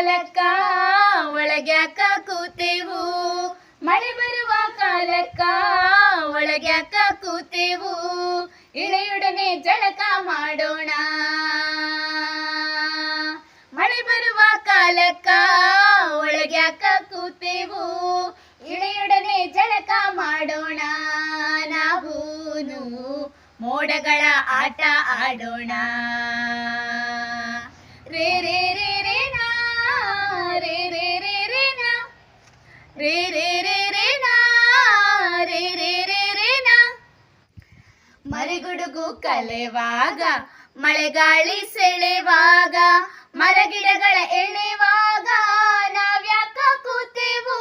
ಕಾಲಕ್ಕ ಒಳಗ್ಯಾಕ ಕೂತೆವು, ಮಳೆ ಬರುವ ಕಾಲಕ್ಕ ಒಳಗ್ಯಾಕ ಕೂತೆವು, ಇಳೆಯೊಡನೆ ಜಳಕ ಮಾಡೋಣ. ಮಳೆ ಬರುವ ಕಾಲಕ್ಕ ಒಳಗ್ಯಾಕ ಕೂತೆವು, ಇಳೆಯೊಡನೆ ಜಳಕ ಮಾಡೋಣ. ನಾವೂನು ಮೋಡಗಳ ಆಟ ಆಡೋಣ. ರೇ ರೇ ರೇ ರೇ ನಾ, ರೇ ರೇ ರೇ ರೇ ನಾ, ರೇ ರೇ ರೇ ರೇ ನಾ, ರೇ ರೇ ರೇ ರೇ ನಾ. ಮರಿಗುಡುಗು ಕಲೆವಾಗ, ಮಳೆಗಾಳಿ ಸೆಳೆವಾಗ, ಮರಗಿಡಗಳ ಎಳೆವಾಗ ನಾವ್ಯಾಕ ಕೂತೆವು.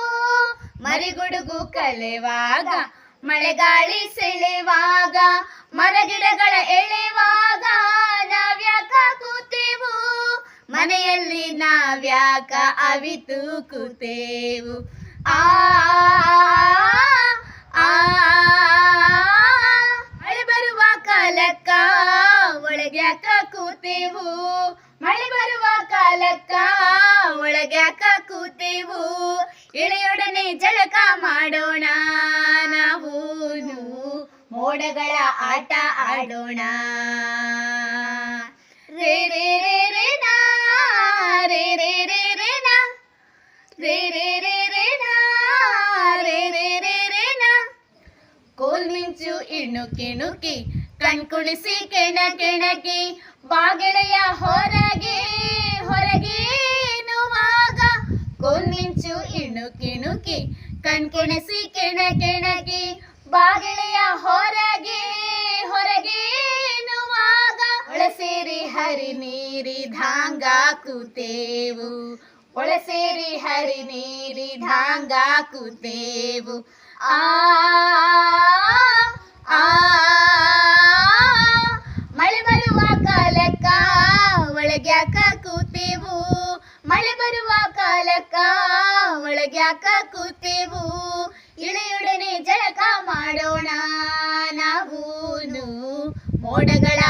ಮರಿಗುಡುಗು ಕಲೆವಾಗ, ಮಳೆಗಾಳಿ ಸೆಳೆವಾಗ, ಮರಗಿಡಗಳ ಎಳೆವಾಗ ನಾವ್ಯಾಕ ಕೂತೆವು. ಮನೆಯಲ್ಲಿ ನಾವ್ಯಾಕ ಅವಿತು ಕೂತೆವು. ಆ ಮಳೆ ಬರುವ ಕಾಲಕ್ಕ ಒಳಗ್ಯಾಕ ಕೂತೆವು, ಮಳೆ ಬರುವ ಕಾಲಕ್ಕ ಒಳಗ್ಯಾಕ ಕೂತೆವು, ಇಳೆಯೊಡನೆ ಜಳಕ ಮಾಡೋಣ. ನಾವೂನು ಮೋಡಗಳ ಆಟ ಆಡೋಣ. ರೇ ರೇ ರೇ ರೇ ನಾ, ರೇ ರೇ ರೇ ರೇ ನಾ, ರೇ ರೇ ರೇ ರೇ ನಾ, ರೇ ರೇ ರೇ ರೇ ನಾ. ಕೋಲ್ಮಿಂಚು ಇಣುಕಿಣುಕಿ ಕಣ್ಕುಳಿಸಿ ಕೆಣಕೆಣಕಿ, ಬಾಗೆಳೆಯ ಹೊರಗೆ ಹೊರಗೆ ಎನ್ನುವಾಗ. ಕೋಲ್ಮಿಂಚು ಇಣುಕಿಣುಕಿ ಕಣ್ಕುಣಿಸಿ ಕೆಣಕೆಣಕಿ, ಬಾಗೆಳೆಯ ಹೊರಗೆ ಹೊರಗೆ ಎನ್ನುವಾಗ. ಒಳಸೇರಿ ಹರಿ ನೀರಿಧಾಂಗ ಕೂತೆವು, ಒಳಸೇರಿ ಹರಿ ನೀರಿಧಾಂಗ ಕೂತೆವು. ಆ ಮಳೆ ಬರುವ ಕಾಲಕ್ಕ ಒಳಗ್ಯಾಕ ಕೂತೆವು, ಮಳೆ ಬರುವ ಕಾಲಕ್ಕ ಒಳಗ್ಯಾಕ ಕೂತೆವು, ಇಳೆಯೊಡನೆ ಜಳಕ ಮಾಡೋಣ. ನಾವೂನು ಮೋಡಗಳ